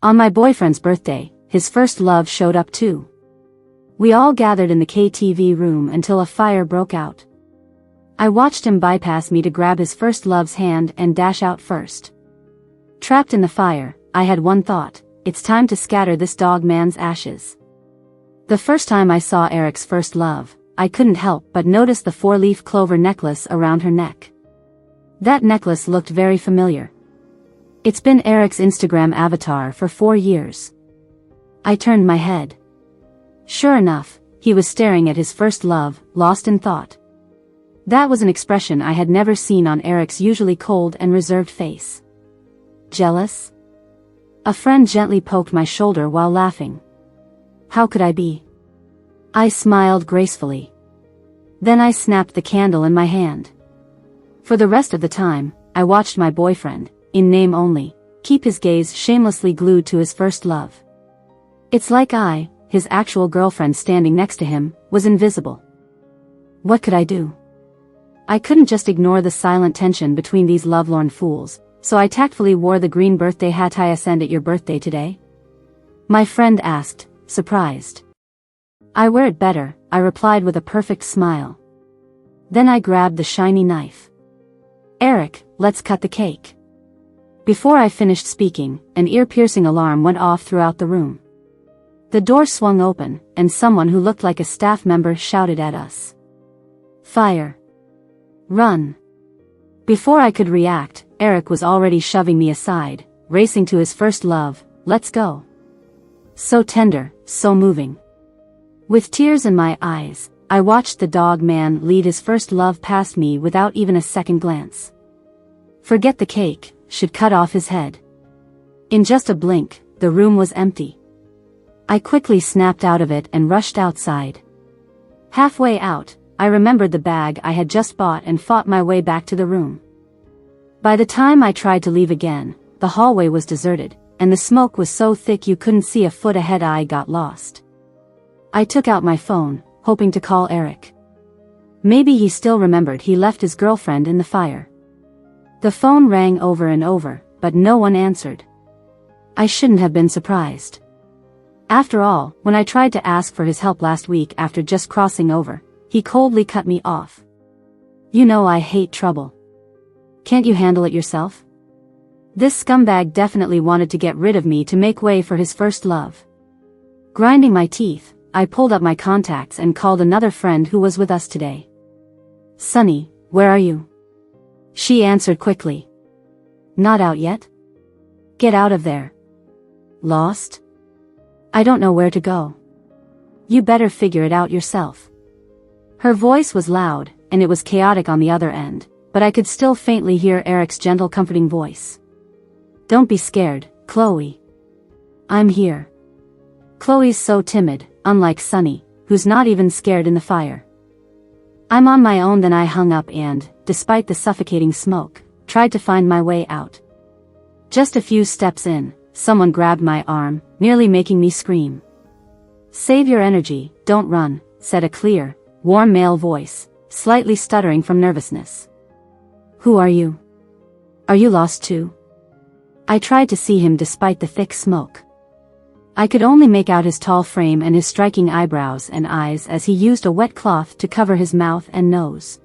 On my boyfriend's birthday, his first love showed up too. We all gathered in the KTV room until a fire broke out. I watched him bypass me to grab his first love's hand and dash out first. Trapped in the fire, I had one thought: it's time to scatter this dog man's ashes. The first time I saw Eric's first love, I couldn't help but notice the 4-leaf clover necklace around her neck. That necklace looked very familiar. It's been Eric's Instagram avatar for 4 years. I turned my head. Sure enough, he was staring at his first love, lost in thought. That was an expression I had never seen on Eric's usually cold and reserved face. Jealous? A friend gently poked my shoulder while laughing. How could I be? I smiled gracefully. Then I snapped the candle in my hand. For the rest of the time, I watched my boyfriend, in name only, keep his gaze shamelessly glued to his first love. It's like I, his actual girlfriend standing next to him, was invisible. What could I do? I couldn't just ignore the silent tension between these lovelorn fools, so I tactfully wore the green birthday hat. I send at your birthday today? My friend asked, surprised. I wear it better, I replied with a perfect smile. Then I grabbed the shiny knife. Eric, let's cut the cake. Before I finished speaking, an ear-piercing alarm went off throughout the room. The door swung open, and someone who looked like a staff member shouted at us. Fire! Run! Before I could react, Eric was already shoving me aside, racing to his first love. Let's go. So tender, so moving. With tears in my eyes, I watched the dog man lead his first love past me without even a second glance. Forget the cake, should cut off his head. In just a blink, the room was empty. I quickly snapped out of it and rushed outside. Halfway out, I remembered the bag I had just bought and fought my way back to the room. By the time I tried to leave again, the hallway was deserted, and the smoke was so thick you couldn't see a foot ahead. I got lost. I took out my phone, hoping to call Eric. Maybe he still remembered he left his girlfriend in the fire. The phone rang over and over, but no one answered. I shouldn't have been surprised. After all, when I tried to ask for his help last week after just crossing over, he coldly cut me off. You know I hate trouble. Can't you handle it yourself? This scumbag definitely wanted to get rid of me to make way for his first love. Grinding my teeth, I pulled up my contacts and called another friend who was with us today. Sunny, where are you? She answered quickly. Not out yet? Get out of there. Lost? I don't know where to go. You better figure it out yourself. Her voice was loud, and it was chaotic on the other end, but I could still faintly hear Eric's gentle, comforting voice. Don't be scared, Chloe. I'm here. Chloe's so timid, unlike Sunny, who's not even scared in the fire. I'm on my own. Then I hung up and, despite the suffocating smoke, tried to find my way out. Just a few steps in, someone grabbed my arm, nearly making me scream. Save your energy, don't run, said a clear, warm male voice, slightly stuttering from nervousness. Who are you? Are you lost too? I tried to see him despite the thick smoke. I could only make out his tall frame and his striking eyebrows and eyes as he used a wet cloth to cover his mouth and nose.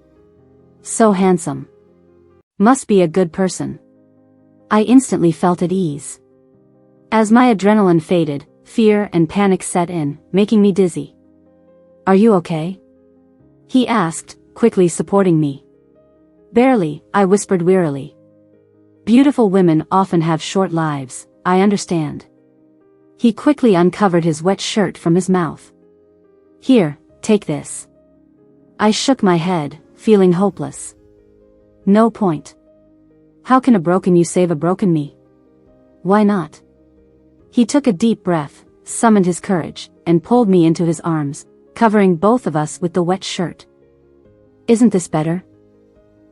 So handsome. Must be a good person. I instantly felt at ease. As my adrenaline faded, fear and panic set in, making me dizzy. Are you okay? He asked, quickly supporting me. Barely, I whispered wearily. Beautiful women often have short lives, I understand. He quickly uncovered his wet shirt from his mouth. Here, take this. I shook my head, feeling hopeless. No point. How can a broken you save a broken me? Why not? He took a deep breath, summoned his courage, and pulled me into his arms, covering both of us with the wet shirt. Isn't this better?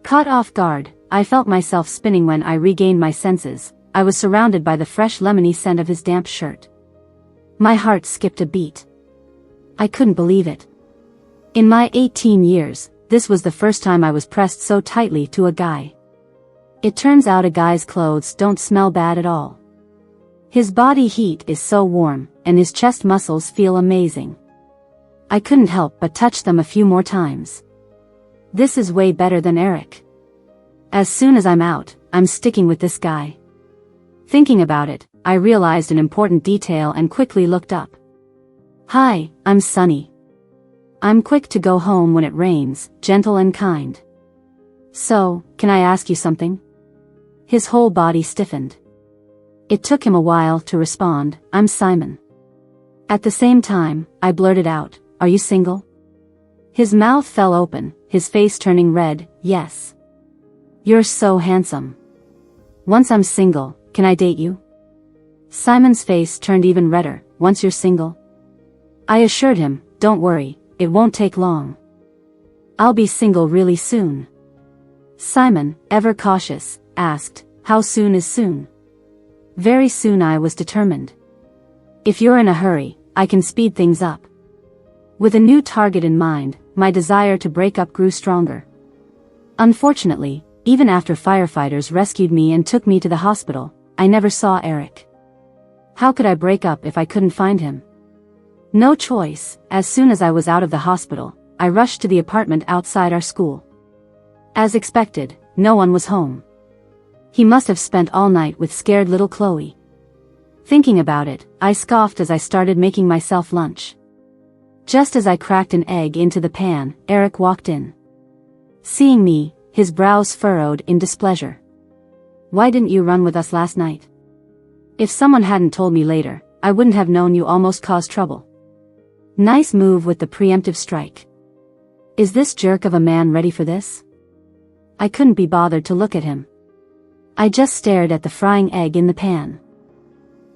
Caught off guard, I felt myself spinning. When I regained my senses, I was surrounded by the fresh lemony scent of his damp shirt. My heart skipped a beat. I couldn't believe it. In my 18 years, this was the first time I was pressed so tightly to a guy. It turns out a guy's clothes don't smell bad at all. His body heat is so warm, and his chest muscles feel amazing. I couldn't help but touch them a few more times. This is way better than Eric. As soon as I'm out, I'm sticking with this guy. Thinking about it, I realized an important detail and quickly looked up. Hi, I'm Sunny. I'm quick to go home when it rains, gentle and kind. So, can I ask you something? His whole body stiffened. It took him a while to respond, I'm Simon. At the same time, I blurted out, are you single? His mouth fell open, his face turning red, yes. You're so handsome. Once I'm single, can I date you? Simon's face turned even redder, once you're single? I assured him, don't worry, it won't take long. I'll be single really soon. Simon, ever cautious, asked, how soon is soon? Very soon, I was determined. If you're in a hurry, I can speed things up. With a new target in mind, my desire to break up grew stronger. Unfortunately, even after firefighters rescued me and took me to the hospital, I never saw Eric. How could I break up if I couldn't find him? No choice. As soon as I was out of the hospital, I rushed to the apartment outside our school. As expected, no one was home. He must have spent all night with scared little Chloe. Thinking about it, I scoffed as I started making myself lunch. Just as I cracked an egg into the pan, Eric walked in. Seeing me, his brows furrowed in displeasure. Why didn't you run with us last night? If someone hadn't told me later, I wouldn't have known you almost caused trouble. Nice move with the preemptive strike. Is this jerk of a man ready for this? I couldn't be bothered to look at him. I just stared at the frying egg in the pan.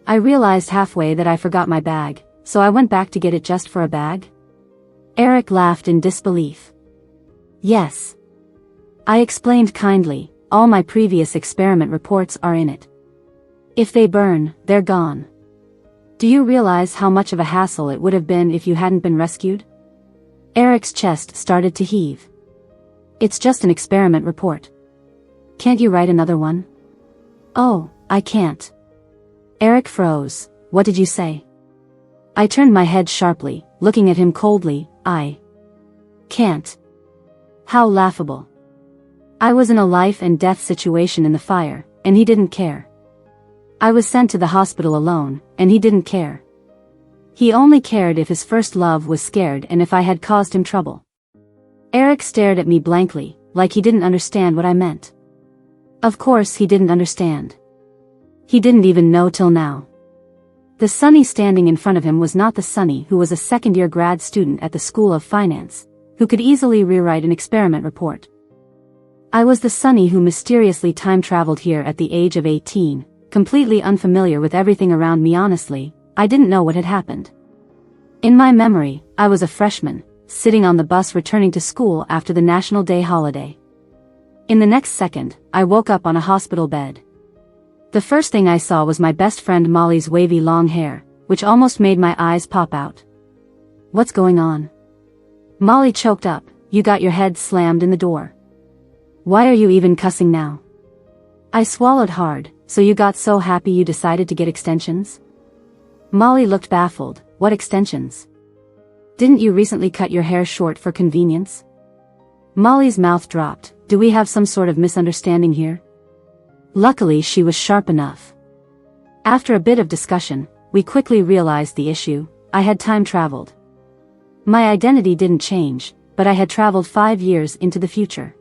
I realized halfway that I forgot my bag, so I went back to get it just for a bag. Eric laughed in disbelief. Yes. I explained kindly, all my previous experiment reports are in it. If they burn, they're gone. Do you realize how much of a hassle it would have been if you hadn't been rescued? Eric's chest started to heave. It's just an experiment report. Can't you write another one? Oh, I can't. Eric froze. What did you say? I turned my head sharply, looking at him coldly. I can't. How laughable. I was in a life and death situation in the fire, and he didn't care. I was sent to the hospital alone, and he didn't care. He only cared if his first love was scared and if I had caused him trouble. Eric stared at me blankly, like he didn't understand what I meant. Of course he didn't understand. He didn't even know till now. The Sunny standing in front of him was not the Sunny who was a second-year grad student at the School of Finance, who could easily rewrite an experiment report. I was the Sunny who mysteriously time-traveled here at the age of 18, completely unfamiliar with everything around me. Honestly, I didn't know what had happened. In my memory, I was a freshman, sitting on the bus returning to school after the National Day holiday. In the next second, I woke up on a hospital bed. The first thing I saw was my best friend Molly's wavy long hair, which almost made my eyes pop out. What's going on? Molly choked up. You got your head slammed in the door. Why are you even cussing now? I swallowed hard. So you got so happy you decided to get extensions? Molly looked baffled. What extensions? Didn't you recently cut your hair short for convenience? Molly's mouth dropped. Do we have some sort of misunderstanding here? Luckily she was sharp enough. After a bit of discussion, we quickly realized the issue. I had time traveled. My identity didn't change, but I had traveled 5 years into the future.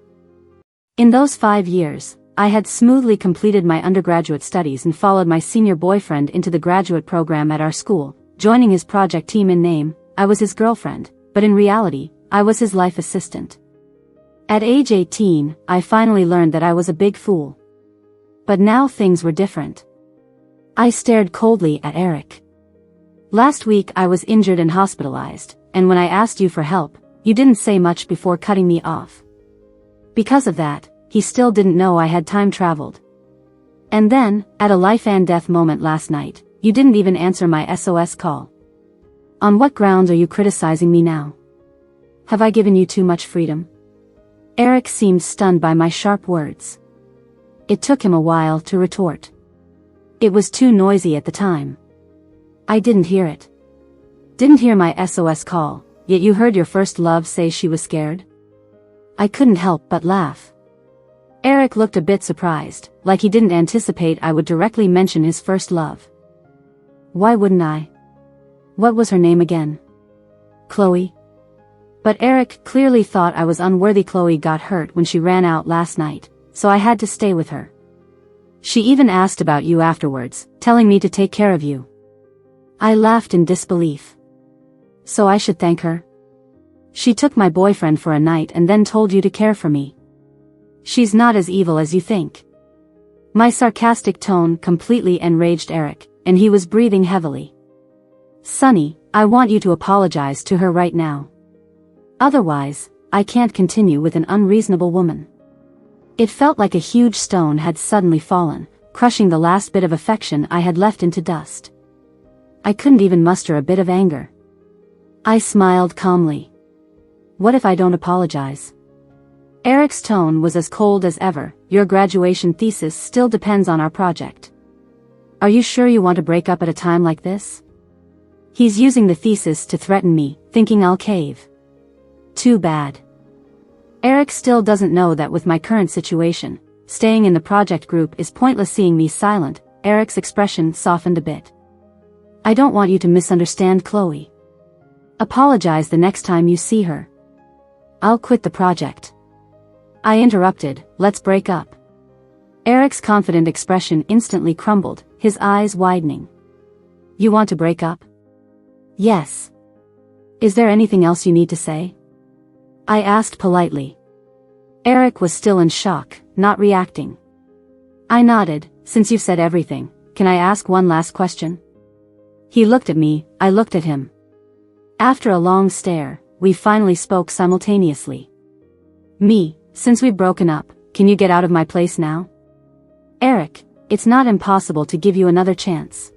In those 5 years, I had smoothly completed my undergraduate studies and followed my senior boyfriend into the graduate program at our school, joining his project team. In name, I was his girlfriend, but in reality, I was his life assistant. At age 18, I finally learned that I was a big fool. But now things were different. I stared coldly at Eric. Last week I was injured and hospitalized, and when I asked you for help, you didn't say much before cutting me off. Because of that, he still didn't know I had time traveled. And then, at a life and death moment last night, you didn't even answer my SOS call. On what grounds are you criticizing me now? Have I given you too much freedom? Eric seemed stunned by my sharp words. It took him a while to retort. It was too noisy at the time. I didn't hear it. Didn't hear my SOS call, yet you heard your first love say she was scared? I couldn't help but laugh. Eric looked a bit surprised, like he didn't anticipate I would directly mention his first love. Why wouldn't I? What was her name again? Chloe? But Eric clearly thought I was unworthy. Chloe got hurt when she ran out last night, so I had to stay with her. She even asked about you afterwards, telling me to take care of you. I laughed in disbelief. So I should thank her? She took my boyfriend for a night and then told you to care for me. She's not as evil as you think. My sarcastic tone completely enraged Eric, and he was breathing heavily. Sonny, I want you to apologize to her right now. Otherwise, I can't continue with an unreasonable woman. It felt like a huge stone had suddenly fallen, crushing the last bit of affection I had left into dust. I couldn't even muster a bit of anger. I smiled calmly. What if I don't apologize? Eric's tone was as cold as ever. Your graduation thesis still depends on our project. Are you sure you want to break up at a time like this? He's using the thesis to threaten me, thinking I'll cave. Too bad. Eric still doesn't know that with my current situation, staying in the project group is pointless. Seeing me silent, Eric's expression softened a bit. I don't want you to misunderstand Chloe. Apologize the next time you see her. I'll quit the project. I interrupted, let's break up. Eric's confident expression instantly crumbled, his eyes widening. You want to break up? Yes. Is there anything else you need to say? I asked politely. Eric was still in shock, not reacting. I nodded. Since you've said everything, can I ask one last question? He looked at me, I looked at him. After a long stare, we finally spoke simultaneously. Since we've broken up, can you get out of my place now? Eric, it's not impossible to give you another chance.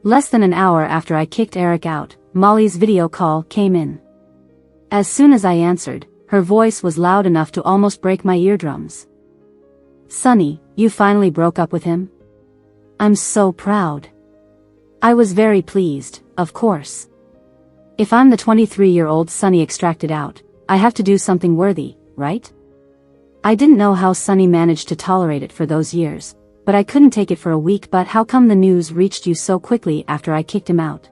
Less than an hour after I kicked Eric out, Molly's video call came in. As soon as I answered, her voice was loud enough to almost break my eardrums. Sonny, you finally broke up with him? I'm so proud. I was very pleased, of course. If I'm the 23-year-old Sonny extracted out, I have to do something worthy, right? I didn't know how Sonny managed to tolerate it for those years, but I couldn't take it for a week. But how come the news reached you so quickly after I kicked him out?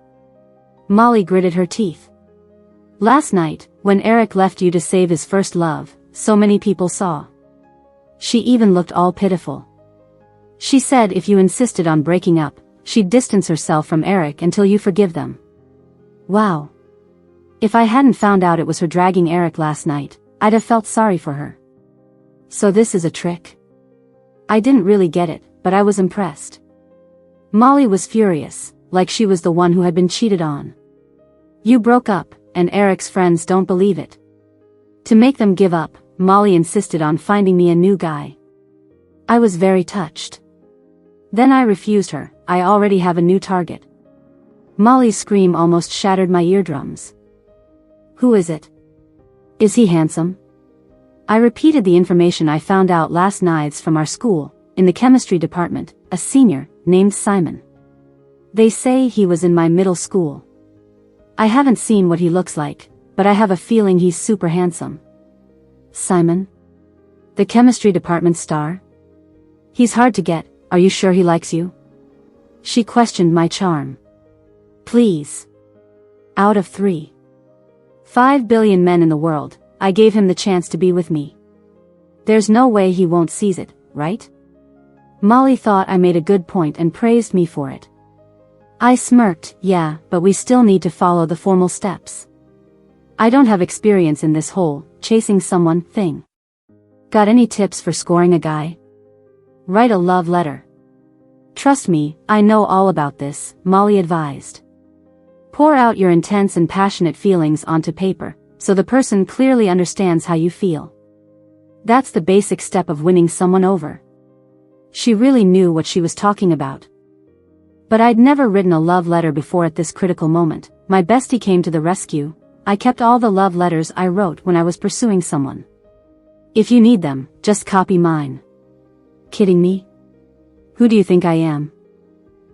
Molly gritted her teeth. Last night, when Eric left you to save his first love, so many people saw. She even looked all pitiful. She said if you insisted on breaking up, she'd distance herself from Eric until you forgive them. Wow. If I hadn't found out it was her dragging Eric last night, I'd have felt sorry for her. So this is a trick? I didn't really get it, but I was impressed. Molly was furious, like she was the one who had been cheated on. You broke up, and Eric's friends don't believe it. To make them give up, Molly insisted on finding me a new guy. I was very touched. Then I refused her. I already have a new target. Molly's scream almost shattered my eardrums. Who is it? Is he handsome? I repeated the information I found out last night from our school, in the chemistry department, a senior, named Simon. They say he was in my middle school. I haven't seen what he looks like, but I have a feeling he's super handsome. Simon? The chemistry department star? He's hard to get. Are you sure he likes you? She questioned my charm. Please. Out of 3.5 billion men in the world, I gave him the chance to be with me. There's no way he won't seize it, right? Molly thought I made a good point and praised me for it. I smirked, yeah, but we still need to follow the formal steps. I don't have experience in this whole chasing someone thing. Got any tips for scoring a guy? Write a love letter. Trust me, I know all about this, Molly advised. Pour out your intense and passionate feelings onto paper, so the person clearly understands how you feel. That's the basic step of winning someone over. She really knew what she was talking about. But I'd never written a love letter before. At this critical moment, my bestie came to the rescue. I kept all the love letters I wrote when I was pursuing someone. If you need them, just copy mine. Kidding me? Who do you think I am?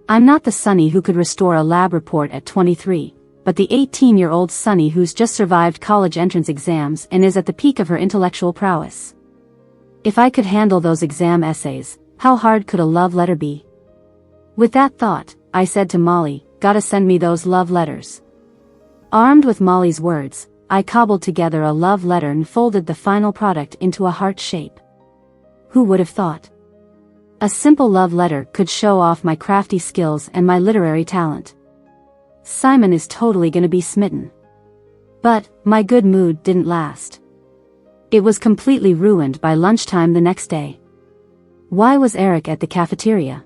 I'm not the Sunny who could restore a lab report at 23, but the 18-year-old Sunny who's just survived college entrance exams and is at the peak of her intellectual prowess. If I could handle those exam essays, how hard could a love letter be? With that thought, I said to Molly, "Gotta send me those love letters." Armed with Molly's words, I cobbled together a love letter and folded the final product into a heart shape. Who would have thought? A simple love letter could show off my crafty skills and my literary talent. Simon is totally gonna be smitten. But my good mood didn't last. It was completely ruined by lunchtime the next day. Why was Eric at the cafeteria?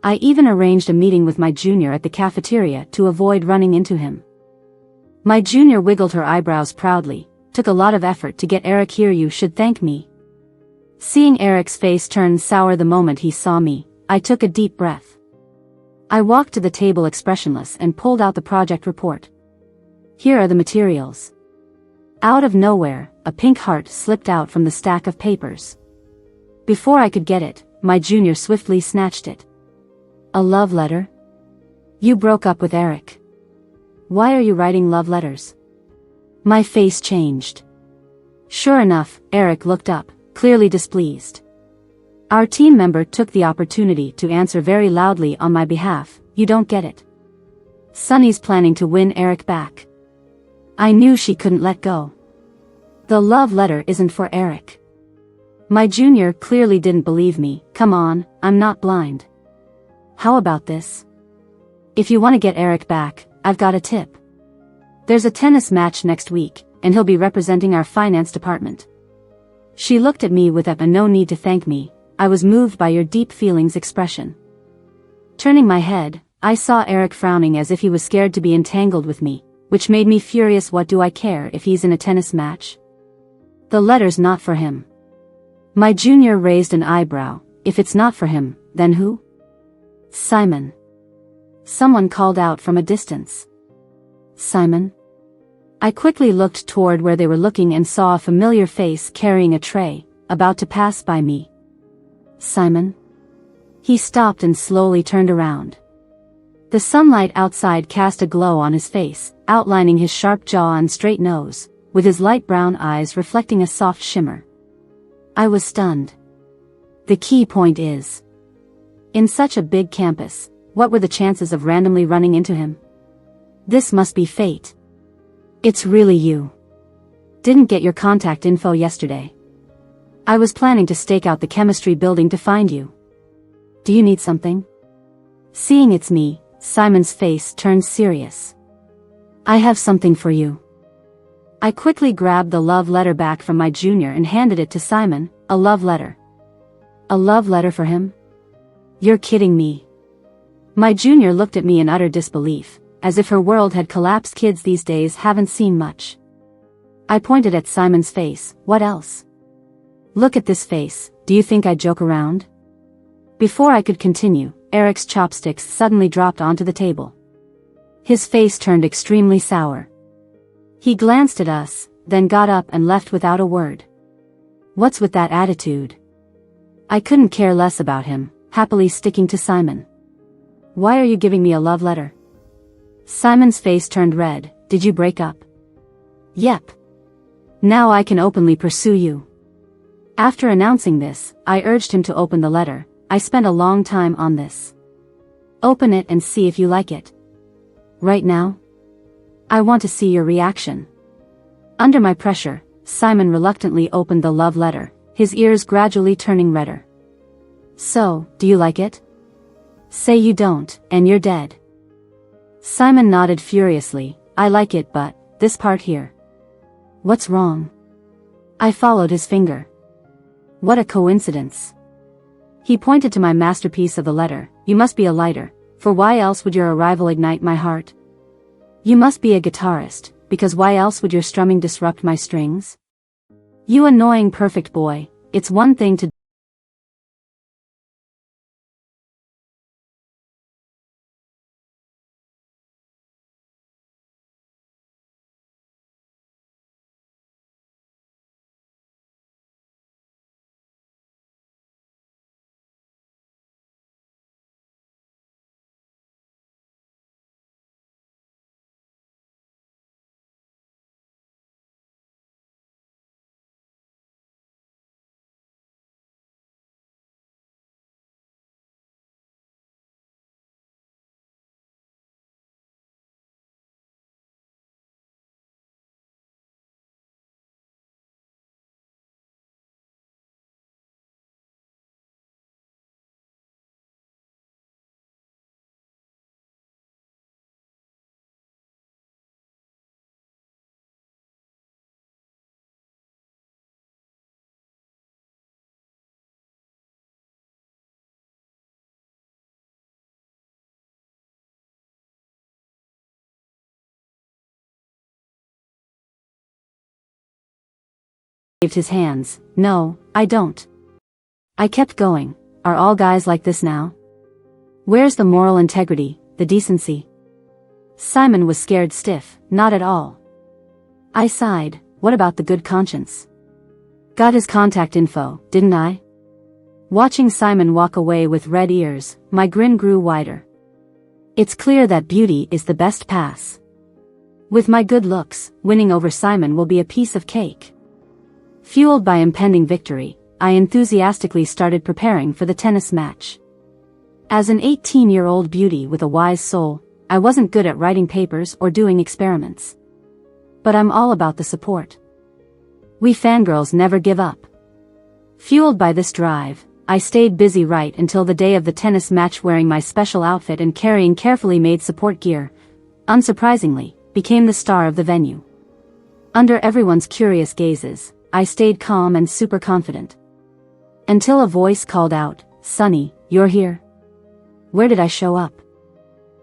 I even arranged a meeting with my junior at the cafeteria to avoid running into him. My junior wiggled her eyebrows proudly. Took a lot of effort to get Eric here. You should thank me. Seeing Eric's face turn sour the moment he saw me, I took a deep breath. I walked to the table expressionless and pulled out the project report. Here are the materials. Out of nowhere, a pink heart slipped out from the stack of papers. Before I could get it, my junior swiftly snatched it. A love letter? You broke up with Eric. Why are you writing love letters? My face changed. Sure enough, Eric looked up, clearly displeased. Our team member took the opportunity to answer very loudly on my behalf, "You don't get it. Sunny's planning to win Eric back." I knew she couldn't let go. The love letter isn't for Eric. My junior clearly didn't believe me. Come on, I'm not blind. How about this? If you want to get Eric back, I've got a tip. There's a tennis match next week, and he'll be representing our finance department. She looked at me with a "no need to thank me, I was moved by your deep feelings" expression. Turning my head, I saw Eric frowning as if he was scared to be entangled with me, which made me furious. What do I care if he's in a tennis match? The letter's not for him. My junior raised an eyebrow. If it's not for him, then who? Simon. Someone called out from a distance. Simon? I quickly looked toward where they were looking and saw a familiar face carrying a tray, about to pass by me. Simon? He stopped and slowly turned around. The sunlight outside cast a glow on his face, outlining his sharp jaw and straight nose, with his light brown eyes reflecting a soft shimmer. I was stunned. The key point is, in such a big campus, what were the chances of randomly running into him? This must be fate. It's really you. Didn't get your contact info yesterday. I was planning to stake out the chemistry building to find you. Do you need something? Seeing it's me, Simon's face turned serious. I have something for you. I quickly grabbed the love letter back from my junior and handed it to Simon. A love letter. A love letter for him? You're kidding me. My junior looked at me in utter disbelief, as if her world had collapsed. Kids these days haven't seen much. I pointed at Simon's face. What else? Look at this face. Do you think I joke around? Before I could continue, Eric's chopsticks suddenly dropped onto the table. His face turned extremely sour. He glanced at us, then got up and left without a word. What's with that attitude? I couldn't care less about him, happily sticking to Simon. Why are you giving me a love letter? Simon's face turned red. Did you break up? Yep. Now I can openly pursue you. After announcing this, I urged him to open the letter. I spent a long time on this. Open it and see if you like it. Right now? I want to see your reaction. Under my pressure, Simon reluctantly opened the love letter, his ears gradually turning redder. So, do you like it? Say you don't, and you're dead. Simon nodded furiously. I like it, but this part here. What's wrong? I followed his finger. What a coincidence. He pointed to my masterpiece of the letter. You must be a lighter, for why else would your arrival ignite my heart? You must be a guitarist, because why else would your strumming disrupt my strings? You annoying perfect boy, it's one thing to waved his hands. No, I don't. I kept going. Are all guys like this now? Where's the moral integrity, the decency? Simon was scared stiff. Not at all. I sighed. What about the good conscience? Got his contact info, didn't I? Watching Simon walk away with red ears, my grin grew wider. It's clear that beauty is the best pass. With my good looks, winning over Simon will be a piece of cake. Fueled by impending victory, I enthusiastically started preparing for the tennis match. As an 18-year-old beauty with a wise soul, I wasn't good at writing papers or doing experiments. But I'm all about the support. We fangirls never give up. Fueled by this drive, I stayed busy right until the day of the tennis match, wearing my special outfit and carrying carefully made support gear. Unsurprisingly, became the star of the venue. Under everyone's curious gazes, I stayed calm and super confident. Until a voice called out, "Sonny, you're here." Where did I show up?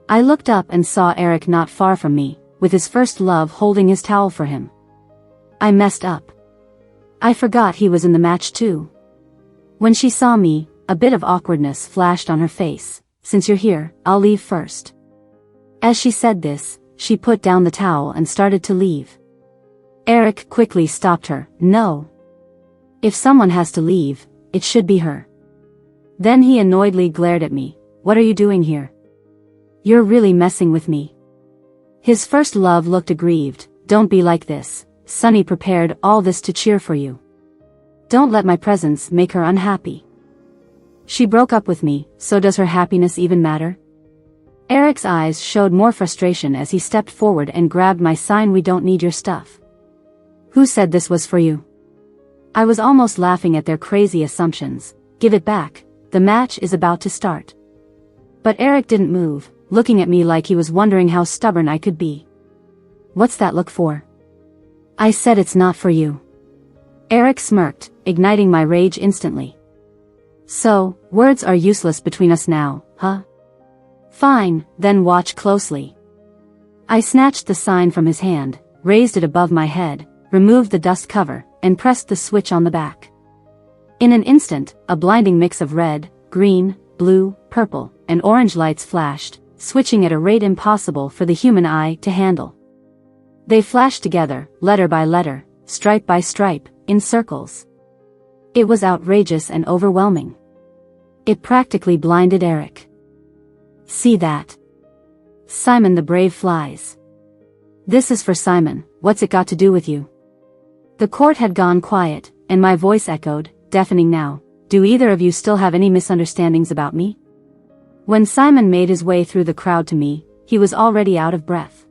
I looked up and saw Eric not far from me, with his first love holding his towel for him. I messed up. I forgot he was in the match too. When she saw me, a bit of awkwardness flashed on her face. "Since you're here, I'll leave first." As she said this, she put down the towel and started to leave. Eric quickly stopped her. "No. If someone has to leave, it should be her." Then he annoyedly glared at me. "What are you doing here? You're really messing with me." His first love looked aggrieved. "Don't be like this. Sonny prepared all this to cheer for you. Don't let my presence make her unhappy. She broke up with me, so does her happiness even matter?" Eric's eyes showed more frustration as he stepped forward and grabbed my sign. "We don't need your stuff." "Who said this was for you?" I was almost laughing at their crazy assumptions. "Give it back. The match is about to start." But Eric didn't move, looking at me like he was wondering how stubborn I could be. "What's that look for?" I said, "It's not for you." Eric smirked, igniting my rage instantly. "So, words are useless between us now, huh? Fine, then watch closely." I snatched the sign from his hand, raised it above my head, removed the dust cover, and pressed the switch on the back. In an instant, a blinding mix of red, green, blue, purple, and orange lights flashed, switching at a rate impossible for the human eye to handle. They flashed together, letter by letter, stripe by stripe, in circles. It was outrageous and overwhelming. It practically blinded Eric. "See that? Simon the brave flies. This is for Simon. What's it got to do with you?" The court had gone quiet, and my voice echoed, deafening now. "Do either of you still have any misunderstandings about me?" When Simon made his way through the crowd to me, he was already out of breath.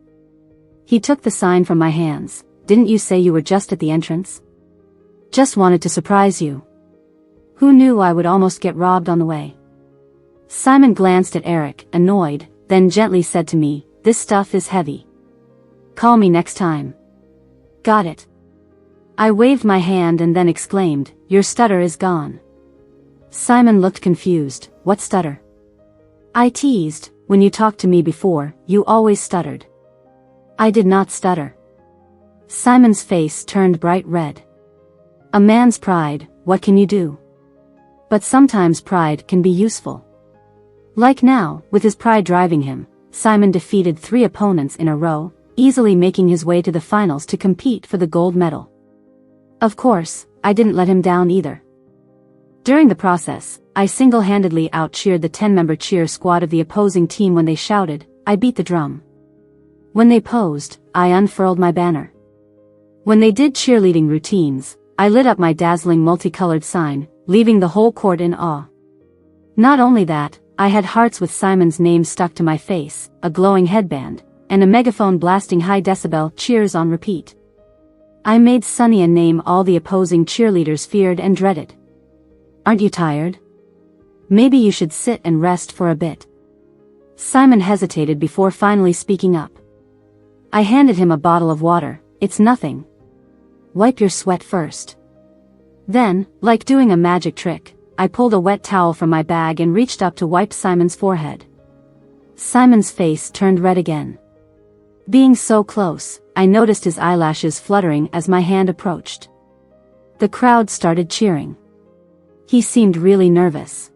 He took the sign from my hands. "Didn't you say you were just at the entrance?" "Just wanted to surprise you." "Who knew I would almost get robbed on the way?" Simon glanced at Eric, annoyed, then gently said to me, "This stuff is heavy. Call me next time." "Got it." I waved my hand and then exclaimed, "Your stutter is gone." Simon looked confused. "What stutter?" I teased. "When you talked to me before, you always stuttered." I did not stutter. Simon's face turned bright red. A man's pride, what can you do? But sometimes pride can be useful. Like now, with his pride driving him, Simon defeated 3 opponents in a row, easily making his way to the finals to compete for the gold medal. Of course, I didn't let him down either. During the process, I single-handedly out-cheered the 10-member cheer squad of the opposing team. When they shouted, I beat the drum. When they posed, I unfurled my banner. When they did cheerleading routines, I lit up my dazzling multicolored sign, leaving the whole court in awe. Not only that, I had hearts with Simon's name stuck to my face, a glowing headband, and a megaphone blasting high-decibel cheers on repeat. I made Sonny a name all the opposing cheerleaders feared and dreaded. "Aren't you tired? Maybe you should sit and rest for a bit." Simon hesitated before finally speaking up. I handed him a bottle of water. "It's nothing. Wipe your sweat first." Then, like doing a magic trick, I pulled a wet towel from my bag and reached up to wipe Simon's forehead. Simon's face turned red again. Being so close, I noticed his eyelashes fluttering as my hand approached. The crowd started cheering. He seemed really nervous.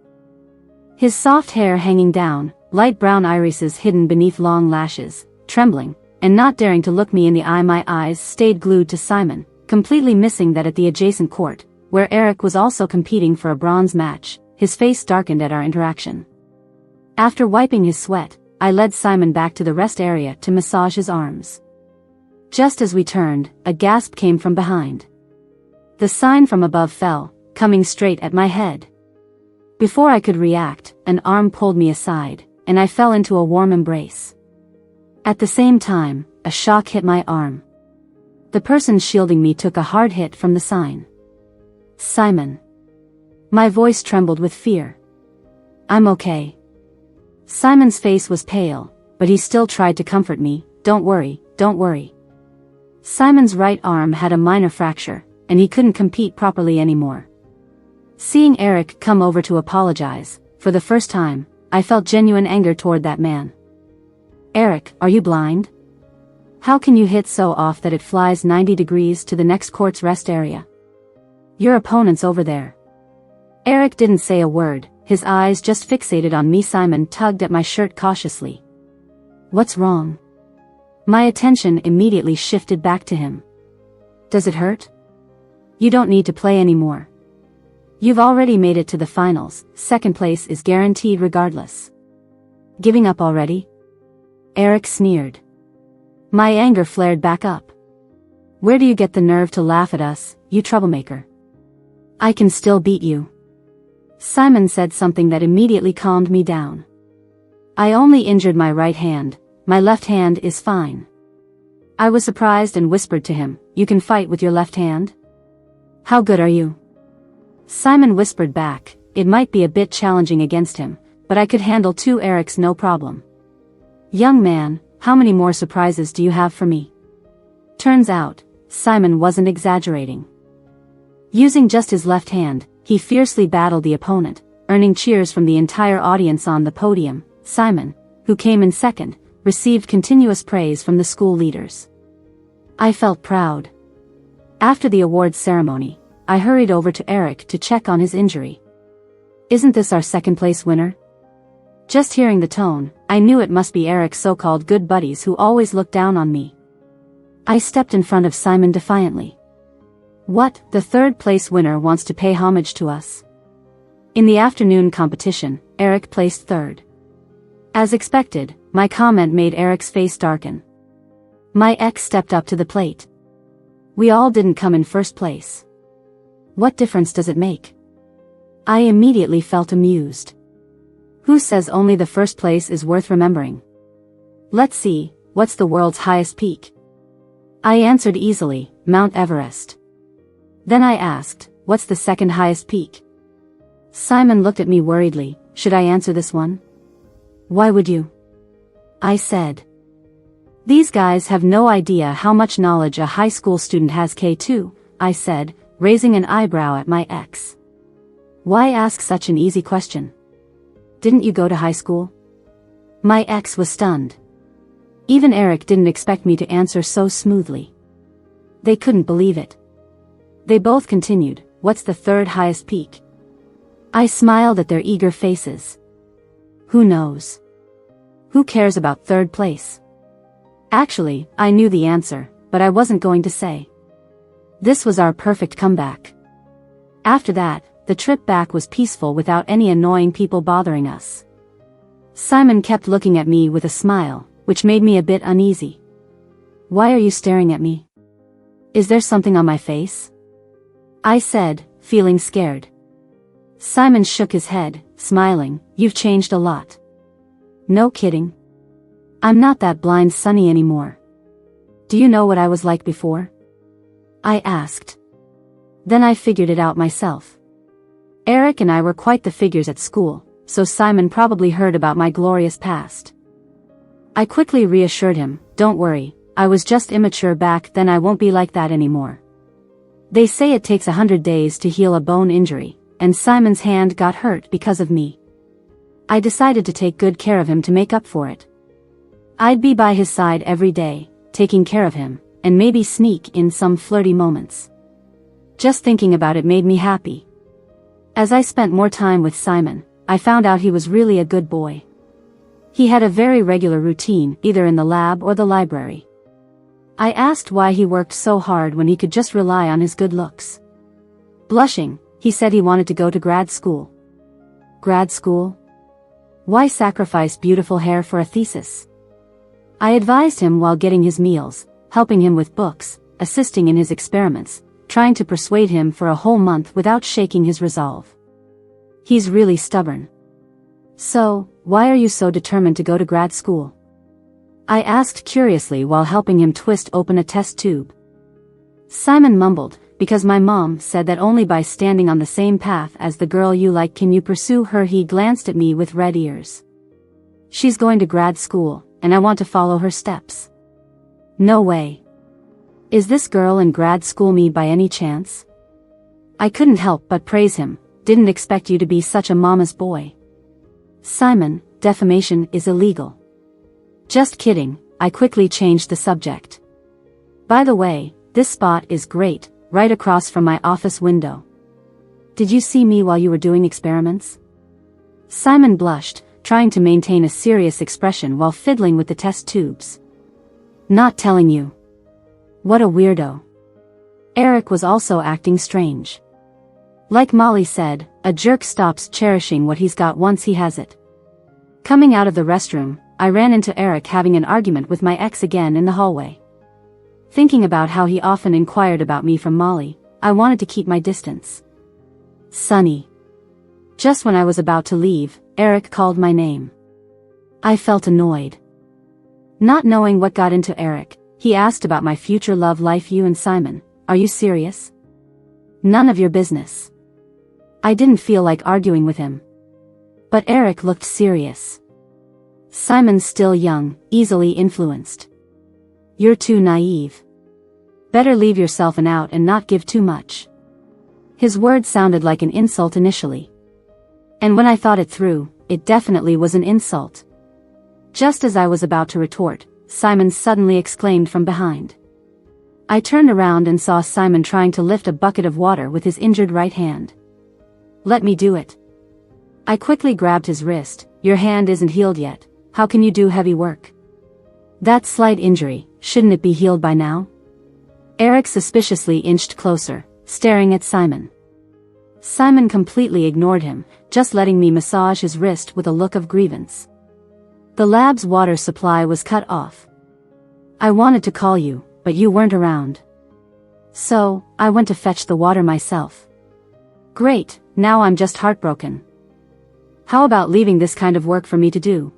His soft hair hanging down, light brown irises hidden beneath long lashes, trembling, and not daring to look me in the eye. My eyes stayed glued to Simon, completely missing that at the adjacent court, where Eric was also competing for a bronze match, his face darkened at our interaction. After wiping his sweat, I led Simon back to the rest area to massage his arms. Just as we turned, a gasp came from behind. The sign from above fell, coming straight at my head. Before I could react, an arm pulled me aside, and I fell into a warm embrace. At the same time, a shock hit my arm. The person shielding me took a hard hit from the sign. Simon. My voice trembled with fear. I'm okay. Simon's face was pale, but he still tried to comfort me. Don't worry, don't worry. Simon's right arm had a minor fracture, and he couldn't compete properly anymore. Seeing Eric come over to apologize, for the first time, I felt genuine anger toward that man. Eric, are you blind? How can you hit so off that it flies 90 degrees to the next court's rest area? Your opponent's over there. Eric didn't say a word, his eyes just fixated on me. Simon tugged at my shirt cautiously. What's wrong? My attention immediately shifted back to him. Does it hurt? You don't need to play anymore. You've already made it to the finals, second place is guaranteed regardless. Giving up already? Eric sneered. My anger flared back up. Where do you get the nerve to laugh at us, you troublemaker? I can still beat you. Simon said something that immediately calmed me down. I only injured my right hand, my left hand is fine. I was surprised and whispered to him, you can fight with your left hand? How good are you? Simon whispered back, it might be a bit challenging against him, but I could handle 2 Erics no problem. Young man, how many more surprises do you have for me? Turns out, Simon wasn't exaggerating. Using just his left hand, he fiercely battled the opponent, earning cheers from the entire audience on the podium. Simon, who came in second, received continuous praise from the school leaders. I felt proud. After the awards ceremony, I hurried over to Eric to check on his injury. Isn't this our second place winner? Just hearing the tone, I knew it must be Eric's so-called good buddies who always look down on me. I stepped in front of Simon defiantly. What, the third place winner wants to pay homage to us? In the afternoon competition, Eric placed third. As expected, my comment made Eric's face darken. My ex stepped up to the plate. We all didn't come in first place. What difference does it make? I immediately felt amused. Who says only the first place is worth remembering? Let's see, what's the world's highest peak? I answered easily, Mount Everest. Then I asked, what's the second highest peak? Simon looked at me worriedly, should I answer this one? Why would you? I said. These guys have no idea how much knowledge a high school student has. K2, I said, raising an eyebrow at my ex. Why ask such an easy question? Didn't you go to high school? My ex was stunned. Even Eric didn't expect me to answer so smoothly. They couldn't believe it. They both continued, what's the third highest peak? I smiled at their eager faces. Who knows? Who cares about third place? Actually, I knew the answer, but I wasn't going to say. This was our perfect comeback. After that, the trip back was peaceful without any annoying people bothering us. Simon kept looking at me with a smile, which made me a bit uneasy. Why are you staring at me? Is there something on my face? I said, feeling scared. Simon shook his head, smiling, you've changed a lot. No kidding. I'm not that blind Sonny anymore. Do you know what I was like before? I asked. Then I figured it out myself. Eric and I were quite the figures at school, so Simon probably heard about my glorious past. I quickly reassured him, don't worry, I was just immature back then, I won't be like that anymore. They say it takes 100 days to heal a bone injury, and Simon's hand got hurt because of me. I decided to take good care of him to make up for it. I'd be by his side every day, taking care of him, and maybe sneak in some flirty moments. Just thinking about it made me happy. As I spent more time with Simon, I found out he was really a good boy. He had a very regular routine, either in the lab or the library. I asked why he worked so hard when he could just rely on his good looks. Blushing, he said he wanted to go to grad school. Grad school? Why sacrifice beautiful hair for a thesis? I advised him while getting his meals, helping him with books, assisting in his experiments, trying to persuade him for a whole month without shaking his resolve. He's really stubborn. So, why are you so determined to go to grad school? I asked curiously while helping him twist open a test tube. Simon mumbled, because my mom said that only by standing on the same path as the girl you like can you pursue her. He glanced at me with red ears. She's going to grad school, and I want to follow her steps. No way. Is this girl in grad school me by any chance? I couldn't help but praise him. Didn't expect you to be such a mama's boy. Simon, defamation is illegal. Just kidding, I quickly changed the subject. By the way, this spot is great, right across from my office window. Did you see me while you were doing experiments? Simon blushed, trying to maintain a serious expression while fiddling with the test tubes. Not telling you. What a weirdo. Eric was also acting strange. Like Molly said, a jerk stops cherishing what he's got once he has it. Coming out of the restroom, I ran into Eric having an argument with my ex again in the hallway. Thinking about how he often inquired about me from Molly, I wanted to keep my distance. Sonny. Just when I was about to leave, Eric called my name. I felt annoyed. Not knowing what got into Eric, he asked about my future love life. You and Simon, are you serious? None of your business. I didn't feel like arguing with him. But Eric looked serious. Simon's still young, easily influenced. You're too naive. Better leave yourself an out and not give too much. His words sounded like an insult initially. And when I thought it through, it definitely was an insult. Just as I was about to retort, Simon suddenly exclaimed from behind. I turned around and saw Simon trying to lift a bucket of water with his injured right hand. Let me do it. I quickly grabbed his wrist. Your hand isn't healed yet. How can you do heavy work? That slight injury, shouldn't it be healed by now? Eric suspiciously inched closer, staring at Simon. Simon completely ignored him, just letting me massage his wrist with a look of grievance. The lab's water supply was cut off. I wanted to call you, but you weren't around. So, I went to fetch the water myself. Great, now I'm just heartbroken. How about leaving this kind of work for me to do?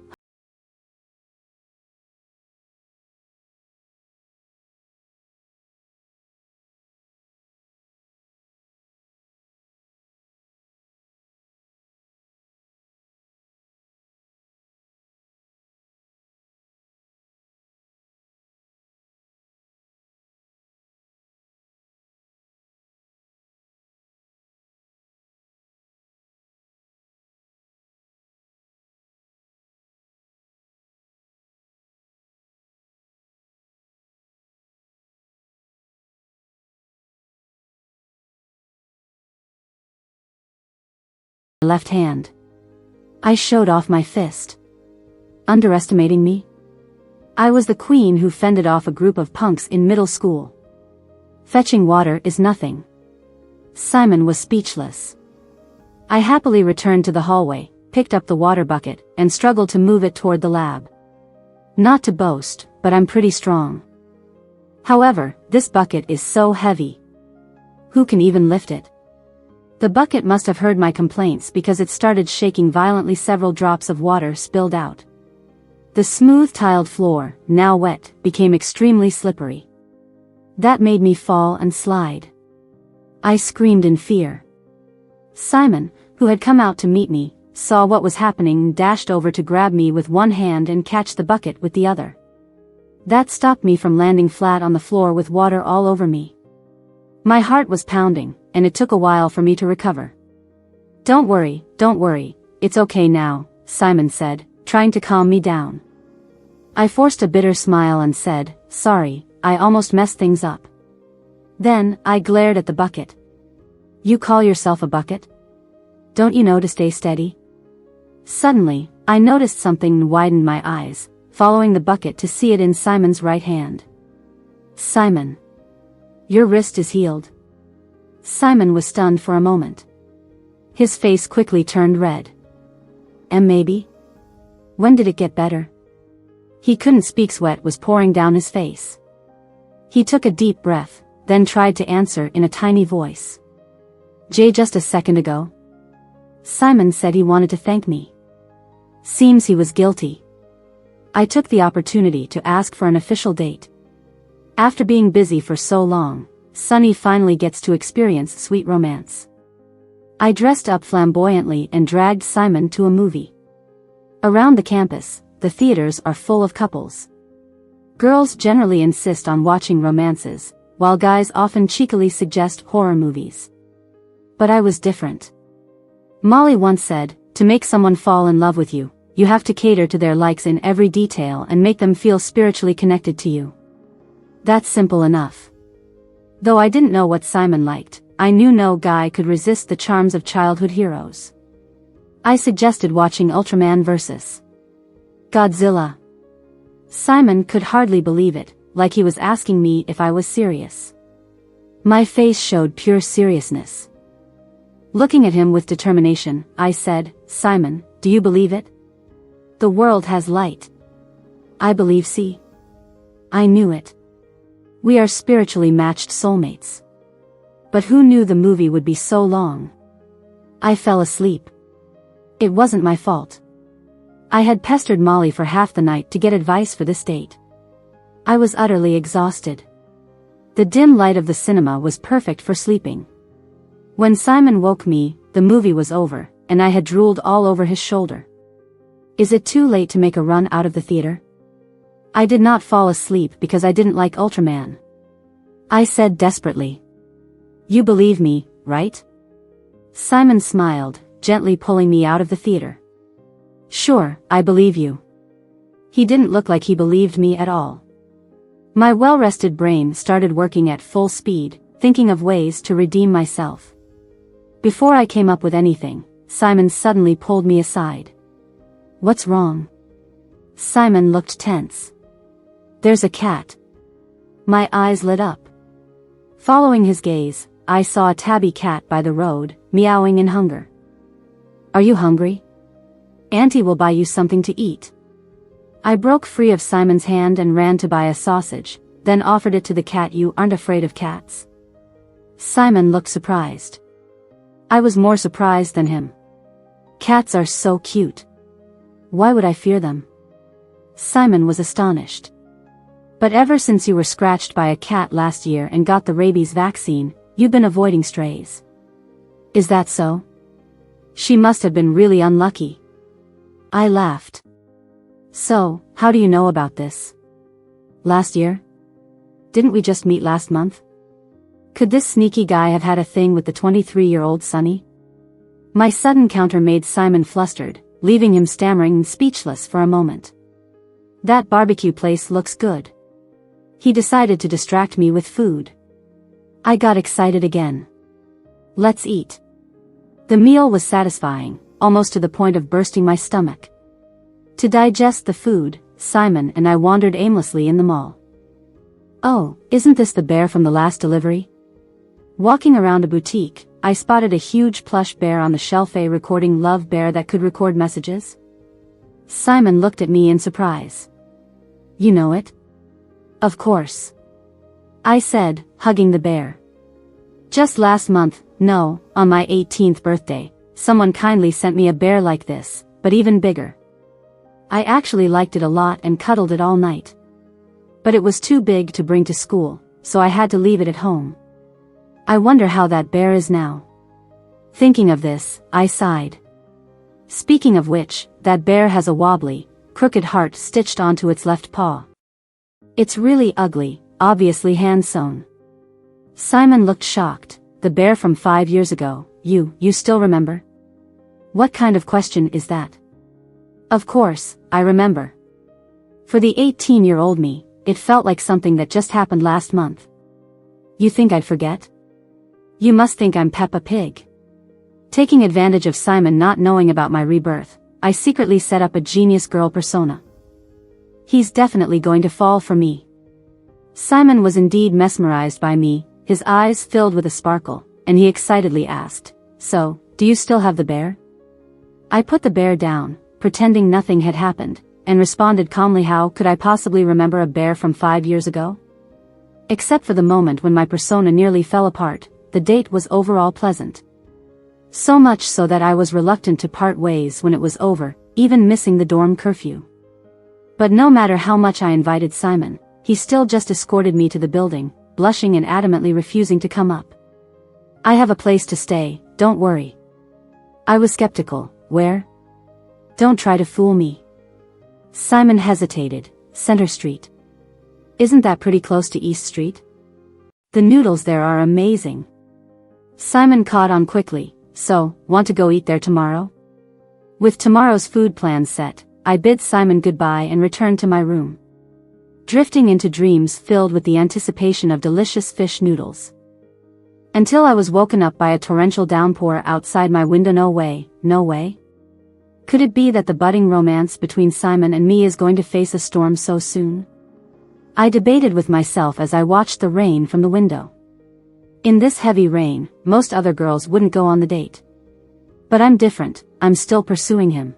Left hand. I showed off my fist. Underestimating me? I was the queen who fended off a group of punks in middle school. Fetching water is nothing. Simon was speechless. I happily returned to the hallway, picked up the water bucket, and struggled to move it toward the lab. Not to boast, but I'm pretty strong. However, this bucket is so heavy. Who can even lift it? The bucket must have heard my complaints because it started shaking violently. Several drops of water spilled out. The smooth tiled floor, now wet, became extremely slippery. That made me fall and slide. I screamed in fear. Simon, who had come out to meet me, saw what was happening and dashed over to grab me with one hand and catch the bucket with the other. That stopped me from landing flat on the floor with water all over me. My heart was pounding, and it took a while for me to recover. Don't worry, it's okay now, Simon said, trying to calm me down. I forced a bitter smile and said, sorry, I almost messed things up. Then, I glared at the bucket. You call yourself a bucket? Don't you know to stay steady? Suddenly, I noticed something and widened my eyes, following the bucket to see it in Simon's right hand. Simon. Your wrist is healed. Simon was stunned for a moment. His face quickly turned red. And maybe? When did it get better? He couldn't speak, sweat was pouring down his face. He took a deep breath, then tried to answer in a tiny voice. Jay, just a second ago. Simon said he wanted to thank me. Seems he was guilty. I took the opportunity to ask for an official date. After being busy for so long, Sunny finally gets to experience sweet romance. I dressed up flamboyantly and dragged Simon to a movie. Around the campus, the theaters are full of couples. Girls generally insist on watching romances, while guys often cheekily suggest horror movies. But I was different. Molly once said, to make someone fall in love with you, you have to cater to their likes in every detail and make them feel spiritually connected to you. That's simple enough. Though I didn't know what Simon liked, I knew no guy could resist the charms of childhood heroes. I suggested watching Ultraman vs. Godzilla. Simon could hardly believe it, like he was asking me if I was serious. My face showed pure seriousness. Looking at him with determination, I said, Simon, do you believe it? The world has light. I believe. See? I knew it. We are spiritually matched soulmates. But who knew the movie would be so long? I fell asleep. It wasn't my fault. I had pestered Molly for half the night to get advice for this date. I was utterly exhausted. The dim light of the cinema was perfect for sleeping. When Simon woke me, the movie was over, and I had drooled all over his shoulder. Is it too late to make a run out of the theater? I did not fall asleep because I didn't like Ultraman. I said desperately. You believe me, right? Simon smiled, gently pulling me out of the theater. Sure, I believe you. He didn't look like he believed me at all. My well-rested brain started working at full speed, thinking of ways to redeem myself. Before I came up with anything, Simon suddenly pulled me aside. What's wrong? Simon looked tense. There's a cat. My eyes lit up. Following his gaze, I saw a tabby cat by the road, meowing in hunger. Are you hungry? Auntie will buy you something to eat. I broke free of Simon's hand and ran to buy a sausage, then offered it to the cat. You aren't afraid of cats? Simon looked surprised. I was more surprised than him. Cats are so cute. Why would I fear them? Simon was astonished. But ever since you were scratched by a cat last year and got the rabies vaccine, you've been avoiding strays. Is that so? She must have been really unlucky. I laughed. So, how do you know about this? Last year? Didn't we just meet last month? Could this sneaky guy have had a thing with the 23-year-old Sunny? My sudden counter made Simon flustered, leaving him stammering and speechless for a moment. That barbecue place looks good. He decided to distract me with food. I got excited again. Let's eat. The meal was satisfying, almost to the point of bursting my stomach. To digest the food, Simon and I wandered aimlessly in the mall. Oh, isn't this the bear from the last delivery? Walking around a boutique, I spotted a huge plush bear on the shelf, a recording love bear that could record messages. Simon looked at me in surprise. You know it? Of course. I said, hugging the bear. Just last month, no, on my 18th birthday, someone kindly sent me a bear like this, but even bigger. I actually liked it a lot and cuddled it all night. But it was too big to bring to school, so I had to leave it at home. I wonder how that bear is now. Thinking of this, I sighed. Speaking of which, that bear has a wobbly, crooked heart stitched onto its left paw. It's really ugly, obviously hand-sewn. Simon looked shocked. The bear from 5 years ago, you still remember? What kind of question is that? Of course, I remember. For the 18-year-old me, it felt like something that just happened last month. You think I'd forget? You must think I'm Peppa Pig. Taking advantage of Simon not knowing about my rebirth, I secretly set up a genius girl persona. He's definitely going to fall for me. Simon was indeed mesmerized by me, his eyes filled with a sparkle, and he excitedly asked, "So, do you still have the bear?" I put the bear down, pretending nothing had happened, and responded calmly, how could I possibly remember a bear from 5 years ago? Except for the moment when my persona nearly fell apart, the date was overall pleasant. So much so that I was reluctant to part ways when it was over, even missing the dorm curfew. But no matter how much I invited Simon, he still just escorted me to the building, blushing and adamantly refusing to come up. "I have a place to stay, don't worry." I was skeptical. "Where?" "Don't try to fool me." Simon hesitated. "Center Street." "Isn't that pretty close to East Street?" "The noodles there are amazing." Simon caught on quickly. "So, want to go eat there tomorrow?" With tomorrow's food plans set, I bid Simon goodbye and returned to my room, drifting into dreams filled with the anticipation of delicious fish noodles. Until I was woken up by a torrential downpour outside my window. No way, no way. Could it be that the budding romance between Simon and me is going to face a storm so soon? I debated with myself as I watched the rain from the window. In this heavy rain, most other girls wouldn't go on the date. But I'm different, I'm still pursuing him.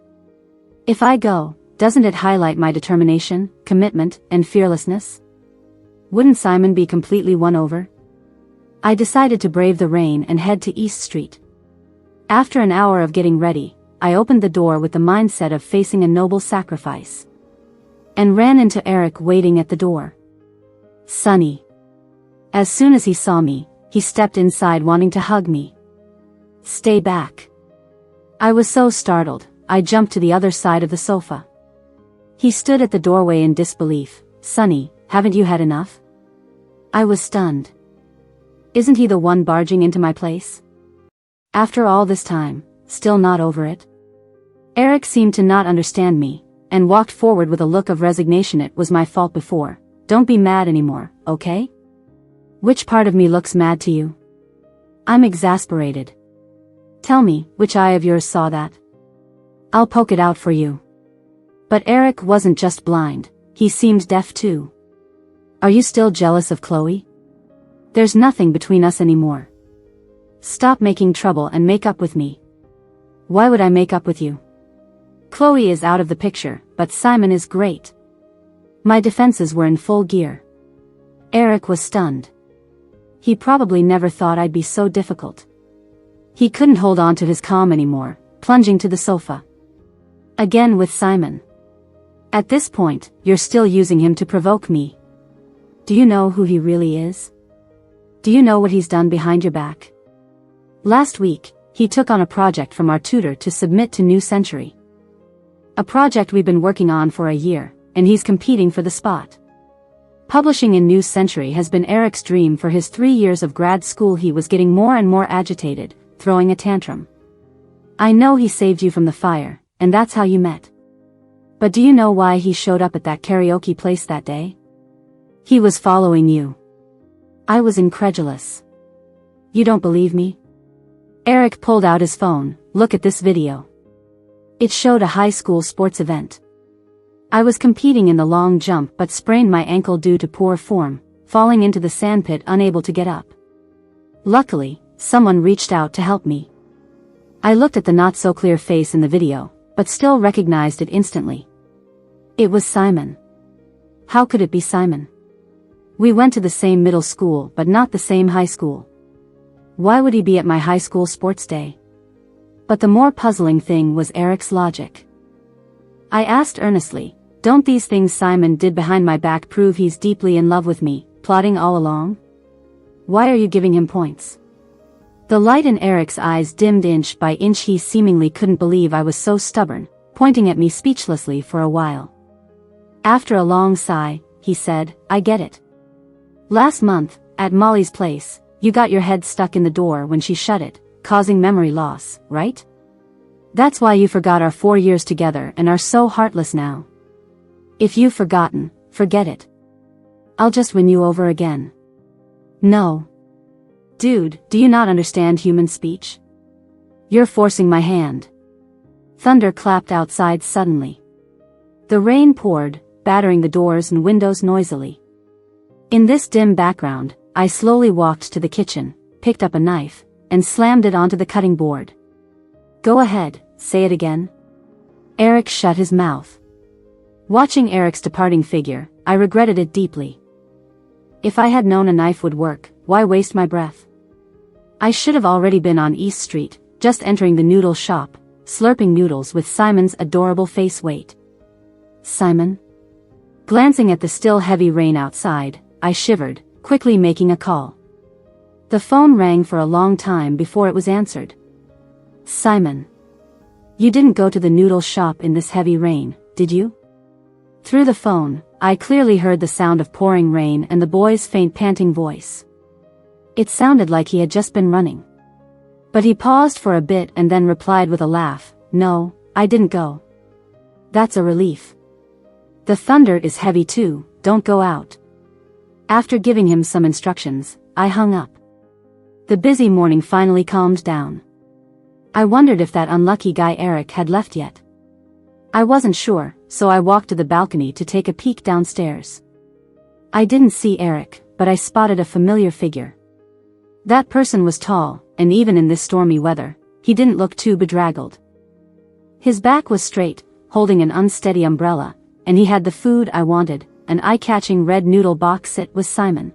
If I go, doesn't it highlight my determination, commitment, and fearlessness? Wouldn't Simon be completely won over? I decided to brave the rain and head to East Street. After an hour of getting ready, I opened the door with the mindset of facing a noble sacrifice, and ran into Eric waiting at the door. "Sonny." As soon as he saw me, he stepped inside wanting to hug me. "Stay back." I was so startled, I jumped to the other side of the sofa. He stood at the doorway in disbelief. "Sonny, haven't you had enough?" I was stunned. Isn't he the one barging into my place? After all this time, still not over it? Eric seemed to not understand me, and walked forward with a look of resignation. "It was my fault before. Don't be mad anymore, okay?" "Which part of me looks mad to you?" I'm exasperated. "Tell me, which eye of yours saw that? I'll poke it out for you." But Eric wasn't just blind, he seemed deaf too. "Are you still jealous of Chloe? There's nothing between us anymore. Stop making trouble and make up with me." "Why would I make up with you? Chloe is out of the picture, but Simon is great." My defenses were in full gear. Eric was stunned. He probably never thought I'd be so difficult. He couldn't hold on to his calm anymore, plunging to the sofa. "Again with Simon. At this point, you're still using him to provoke me. Do you know who he really is? Do you know what he's done behind your back? Last week, he took on a project from our tutor to submit to New Century. A project we've been working on for a year, and he's competing for the spot. Publishing in New Century has been Eric's dream for his 3 years of grad school." He was getting more and more agitated, throwing a tantrum. "I know he saved you from the fire, and that's how you met. But do you know why he showed up at that karaoke place that day? He was following you." I was incredulous. "You don't believe me?" Eric pulled out his phone. "Look at this video." It showed a high school sports event. I was competing in the long jump but sprained my ankle due to poor form, falling into the sandpit unable to get up. Luckily, someone reached out to help me. I looked at the not-so-clear face in the video, but still recognized it instantly. It was Simon. How could it be Simon? We went to the same middle school but not the same high school. Why would he be at my high school sports day? But the more puzzling thing was Eric's logic. I asked earnestly, "Don't these things Simon did behind my back prove he's deeply in love with me, plotting all along? Why are you giving him points?" The light in Eric's eyes dimmed inch by inch. He seemingly couldn't believe I was so stubborn, pointing at me speechlessly for a while. After a long sigh, he said, "I get it. Last month, at Molly's place, you got your head stuck in the door when she shut it, causing memory loss, right? That's why you forgot our 4 years together and are so heartless now. If you've forgotten, forget it. I'll just win you over again." "No. Dude, do you not understand human speech? You're forcing my hand. Thunder clapped outside suddenly. The rain poured, battering the doors and windows noisily. In this dim background, I slowly walked to the kitchen, picked up a knife, and slammed it onto the cutting board. Go ahead, say it again. Eric shut his mouth. Watching Eric's departing figure, I regretted it deeply. If I had known a knife would work, why waste my breath? I should have already been on East Street, just entering the noodle shop, slurping noodles with Simon's adorable face. Wait. Simon? Glancing at the still heavy rain outside, I shivered, quickly making a call. The phone rang for a long time before it was answered. Simon. You didn't go to the noodle shop in this heavy rain, did you? Through the phone, I clearly heard the sound of pouring rain and the boy's faint panting voice. It sounded like he had just been running. But he paused for a bit and then replied with a laugh, No, I didn't go. That's a relief. The thunder is heavy too, don't go out. After giving him some instructions, I hung up. The busy morning finally calmed down. I wondered if that unlucky guy Eric had left yet. I wasn't sure, so I walked to the balcony to take a peek downstairs. I didn't see Eric, but I spotted a familiar figure. That person was tall, and even in this stormy weather, he didn't look too bedraggled. His back was straight, holding an unsteady umbrella, and he had the food I wanted, an eye-catching red noodle box. It was Simon.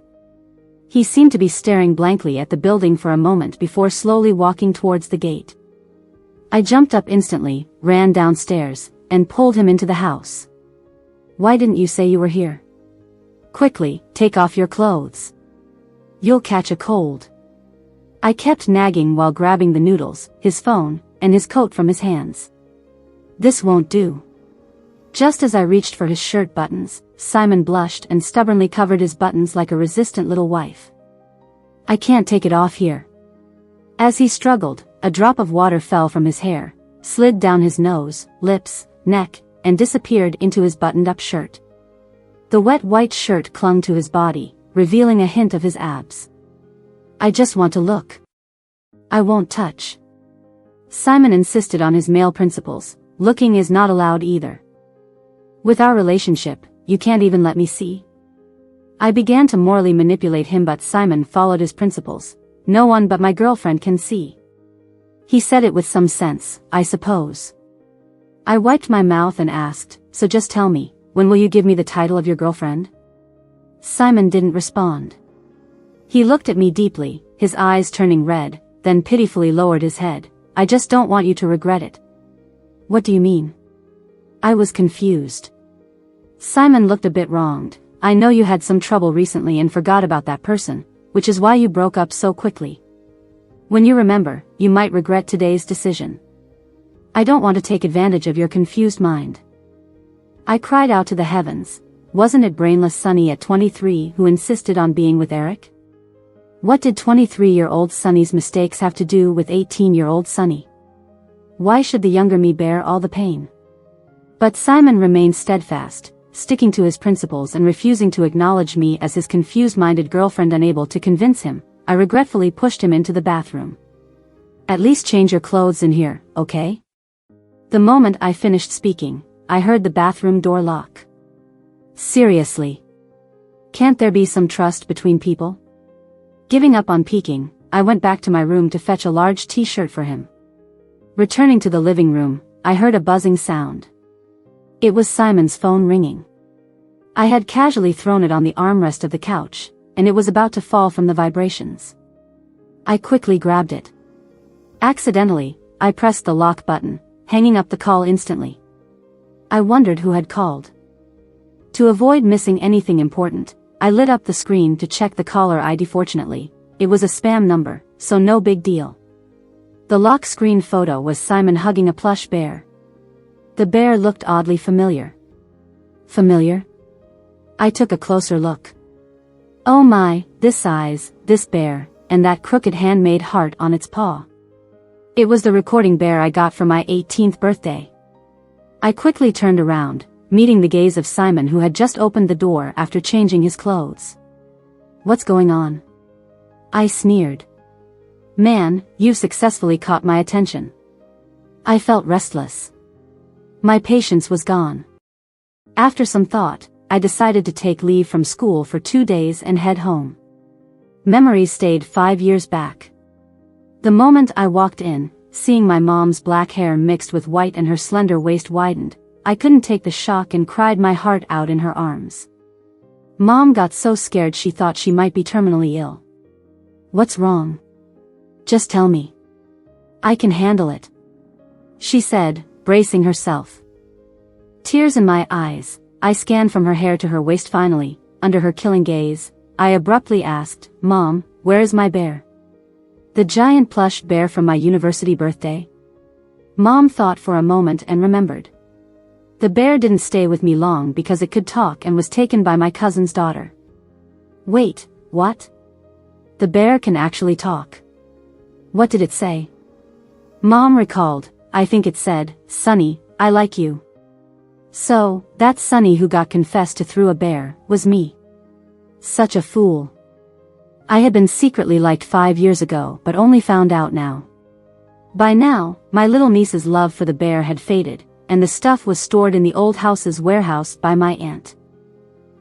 He seemed to be staring blankly at the building for a moment before slowly walking towards the gate. I jumped up instantly, ran downstairs, and pulled him into the house. Why didn't you say you were here? Quickly, take off your clothes. You'll catch a cold. I kept nagging while grabbing the noodles, his phone, and his coat from his hands. This won't do. Just as I reached for his shirt buttons, Simon blushed and stubbornly covered his buttons like a resistant little wife. I can't take it off here. As he struggled, a drop of water fell from his hair, slid down his nose, lips, neck, and disappeared into his buttoned-up shirt. The wet white shirt clung to his body, revealing a hint of his abs. I just want to look. I won't touch. Simon insisted on his male principles. Looking is not allowed either. With our relationship, you can't even let me see. I began to morally manipulate him, but Simon followed his principles. No one but my girlfriend can see. He said it with some sense, I suppose. I wiped my mouth and asked, so just tell me, when will you give me the title of your girlfriend? Simon didn't respond. He looked at me deeply, his eyes turning red, then pitifully lowered his head. I just don't want you to regret it. What do you mean? I was confused. Simon looked a bit wronged. I know you had some trouble recently and forgot about that person, which is why you broke up so quickly. When you remember, you might regret today's decision. I don't want to take advantage of your confused mind. I cried out to the heavens. Wasn't it brainless Sonny at 23 who insisted on being with Eric? What did 23-year-old Sonny's mistakes have to do with 18-year-old Sonny? Why should the younger me bear all the pain? But Simon remained steadfast, sticking to his principles and refusing to acknowledge me as his confused-minded girlfriend. Unable to convince him, I regretfully pushed him into the bathroom. At least change your clothes in here, okay? The moment I finished speaking, I heard the bathroom door lock. Seriously? Can't there be some trust between people? Giving up on peeking, I went back to my room to fetch a large t-shirt for him. Returning to the living room, I heard a buzzing sound. It was Simon's phone ringing. I had casually thrown it on the armrest of the couch, and it was about to fall from the vibrations. I quickly grabbed it. Accidentally, I pressed the lock button, hanging up the call instantly. I wondered who had called. To avoid missing anything important, I lit up the screen to check the caller ID. Fortunately, it was a spam number, so no big deal. The lock screen photo was Simon hugging a plush bear. The bear looked oddly familiar. Familiar? I took a closer look. Oh my, this eyes, this bear, and that crooked handmade heart on its paw. It was the recording bear I got for my 18th birthday. I quickly turned around, meeting the gaze of Simon, who had just opened the door after changing his clothes. What's going on? I sneered. Man, you've successfully caught my attention. I felt restless. My patience was gone. After some thought, I decided to take leave from school for 2 days and head home. Memories stayed 5 years back. The moment I walked in, seeing my mom's black hair mixed with white and her slender waist widened, I couldn't take the shock and cried my heart out in her arms. Mom got so scared she thought she might be terminally ill. What's wrong? Just tell me. I can handle it, she said, bracing herself. Tears in my eyes, I scanned from her hair to her waist. Finally, under her killing gaze, I abruptly asked, Mom, where is my bear? The giant plush bear from my university birthday? Mom thought for a moment and remembered. The bear didn't stay with me long because it could talk and was taken by my cousin's daughter. Wait, what? The bear can actually talk. What did it say? Mom recalled, I think it said, Sonny, I like you. So, that Sonny who got confessed to through a bear, was me. Such a fool. I had been secretly liked 5 years ago but only found out now. By now, my little niece's love for the bear had faded, and the stuff was stored in the old house's warehouse by my aunt.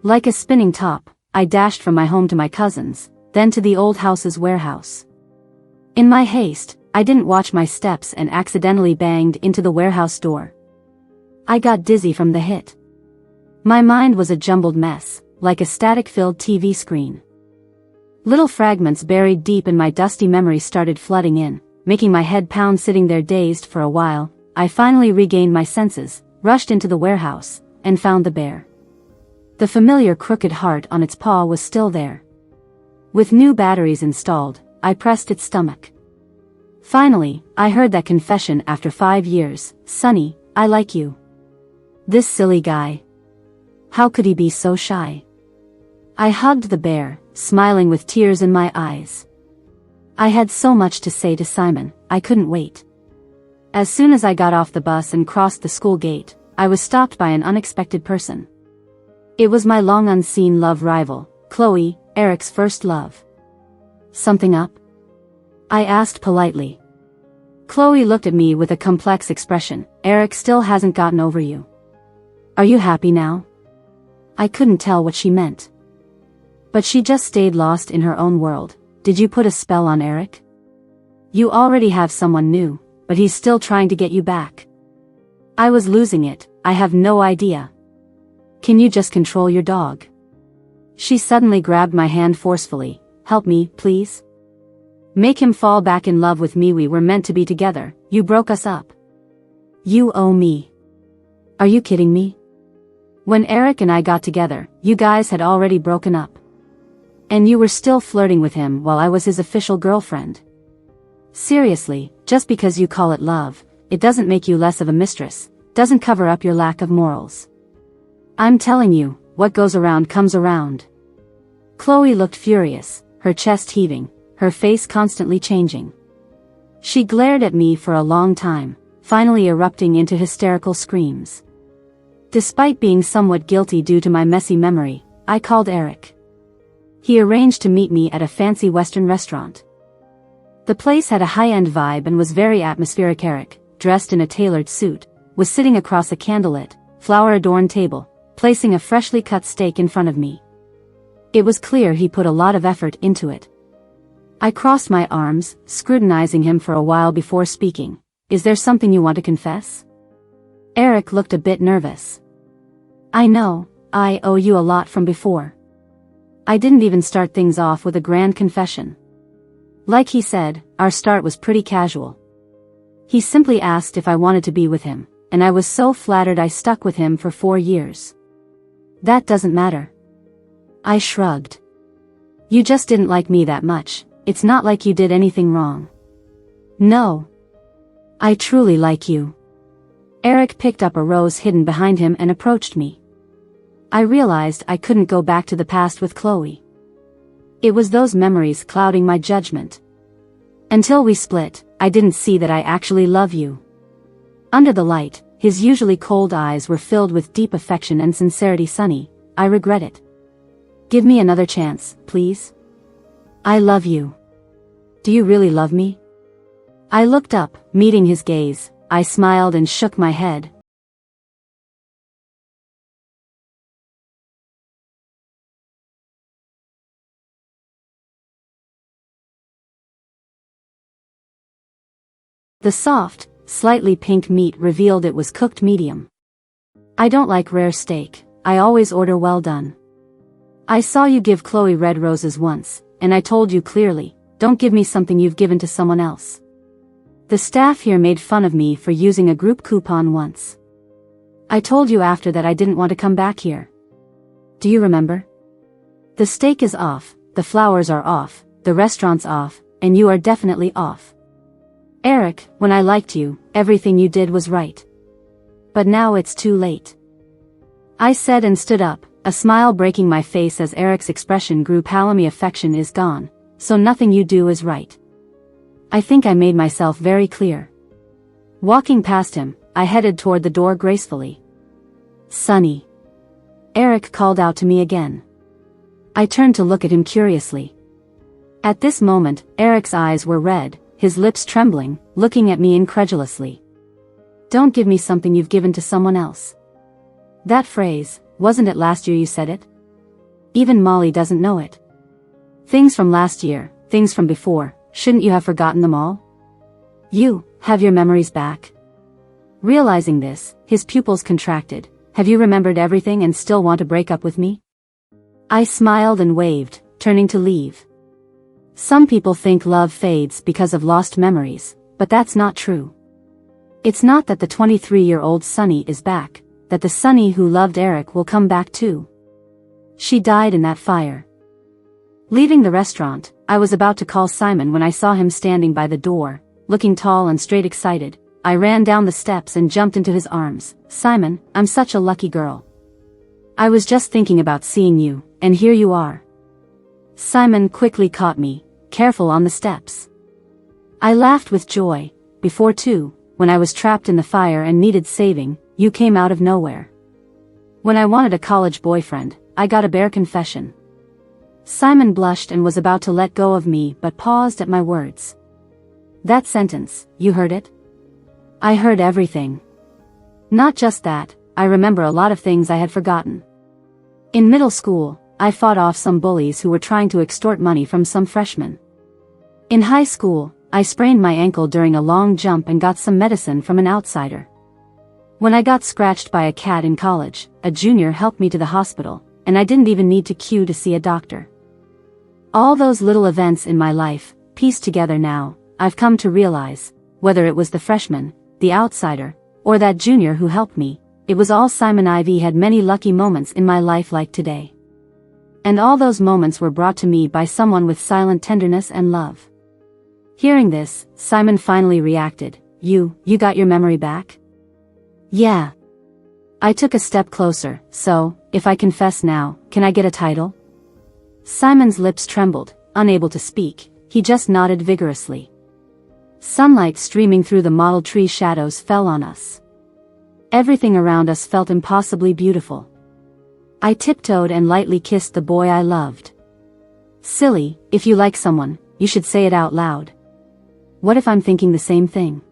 Like a spinning top, I dashed from my home to my cousin's, then to the old house's warehouse. In my haste, I didn't watch my steps and accidentally banged into the warehouse door. I got dizzy from the hit. My mind was a jumbled mess, like a static-filled TV screen. Little fragments buried deep in my dusty memory started flooding in, making my head pound. Sitting there dazed for a while, I finally regained my senses, rushed into the warehouse, and found the bear. The familiar crooked heart on its paw was still there. With new batteries installed, I pressed its stomach. Finally, I heard that confession after 5 years, Sonny, I like you. This silly guy. How could he be so shy? I hugged the bear, smiling with tears in my eyes. I had so much to say to Simon, I couldn't wait. As soon as I got off the bus and crossed the school gate, I was stopped by an unexpected person. It was my long unseen love rival, Chloe, Eric's first love. Something up? I asked politely. Chloe looked at me with a complex expression. Eric still hasn't gotten over you. Are you happy now? I couldn't tell what she meant. But she just stayed lost in her own world. Did you put a spell on Eric? You already have someone new, but he's still trying to get you back. I was losing it, I have no idea. Can you just control your dog? She suddenly grabbed my hand forcefully. Help me, please. Make him fall back in love with me. We were meant to be together, you broke us up. You owe me. Are you kidding me? When Eric and I got together, you guys had already broken up. And you were still flirting with him while I was his official girlfriend. Seriously, just because you call it love, it doesn't make you less of a mistress, doesn't cover up your lack of morals. I'm telling you, what goes around comes around. Chloe looked furious, her chest heaving, her face constantly changing. She glared at me for a long time, finally erupting into hysterical screams. Despite being somewhat guilty due to my messy memory, I called Eric. He arranged to meet me at a fancy Western restaurant. The place had a high-end vibe and was very atmospheric. Eric, dressed in a tailored suit, was sitting across a candlelit, flower-adorned table, placing a freshly cut steak in front of me. It was clear he put a lot of effort into it. I crossed my arms, scrutinizing him for a while before speaking. Is there something you want to confess? Eric looked a bit nervous. I know, I owe you a lot from before. I didn't even start things off with a grand confession. Like he said, our start was pretty casual. He simply asked if I wanted to be with him, and I was so flattered I stuck with him for 4 years. That doesn't matter. I shrugged. You just didn't like me that much, it's not like you did anything wrong. No. I truly like you. Eric picked up a rose hidden behind him and approached me. I realized I couldn't go back to the past with Chloe. It was those memories clouding my judgment. Until we split, I didn't see that I actually love you. Under the light, his usually cold eyes were filled with deep affection and sincerity. Sonny, I regret it. Give me another chance, please. I love you. Do you really love me? I looked up, meeting his gaze. I smiled and shook my head. The soft, slightly pink meat revealed it was cooked medium. I don't like rare steak, I always order well done. I saw you give Chloe red roses once, and I told you clearly, don't give me something you've given to someone else. The staff here made fun of me for using a group coupon once. I told you after that I didn't want to come back here. Do you remember? The steak is off, the flowers are off, the restaurant's off, and you are definitely off. Eric, when I liked you, everything you did was right. But now it's too late. I said and stood up, a smile breaking my face as Eric's expression grew pale. My affection is gone, so nothing you do is right. I think I made myself very clear. Walking past him, I headed toward the door gracefully. Sonny. Eric called out to me again. I turned to look at him curiously. At this moment, Eric's eyes were red, his lips trembling, looking at me incredulously. Don't give me something you've given to someone else. That phrase, wasn't it last year you said it? Even Molly doesn't know it. Things from last year, things from before, shouldn't you have forgotten them all? You, have your memories back? Realizing this, his pupils contracted. Have you remembered everything and still want to break up with me? I smiled and waved, turning to leave. Some people think love fades because of lost memories, but that's not true. It's not that the 23-year-old Sunny is back, that the Sunny who loved Eric will come back too. She died in that fire. Leaving the restaurant, I was about to call Simon when I saw him standing by the door, looking tall and straight excited. I ran down the steps and jumped into his arms. Simon, I'm such a lucky girl. I was just thinking about seeing you, and here you are. Simon quickly caught me, careful on the steps. I laughed with joy. Before too, when I was trapped in the fire and needed saving, you came out of nowhere. When I wanted a college boyfriend, I got a bare confession. Simon blushed and was about to let go of me but paused at my words. That sentence, you heard it? I heard everything. Not just that, I remember a lot of things I had forgotten. In middle school, I fought off some bullies who were trying to extort money from some freshmen. In high school, I sprained my ankle during a long jump and got some medicine from an outsider. When I got scratched by a cat in college, a junior helped me to the hospital, and I didn't even need to queue to see a doctor. All those little events in my life, pieced together now, I've come to realize, whether it was the freshman, the outsider, or that junior who helped me, it was all Simon. I've had many lucky moments in my life like today. And all those moments were brought to me by someone with silent tenderness and love. Hearing this, Simon finally reacted. You got your memory back? Yeah. I took a step closer. So, if I confess now, can I get a title? Simon's lips trembled, unable to speak, he just nodded vigorously. Sunlight streaming through the mottled tree shadows fell on us. Everything around us felt impossibly beautiful. I tiptoed and lightly kissed the boy I loved. Silly, if you like someone, you should say it out loud. What if I'm thinking the same thing?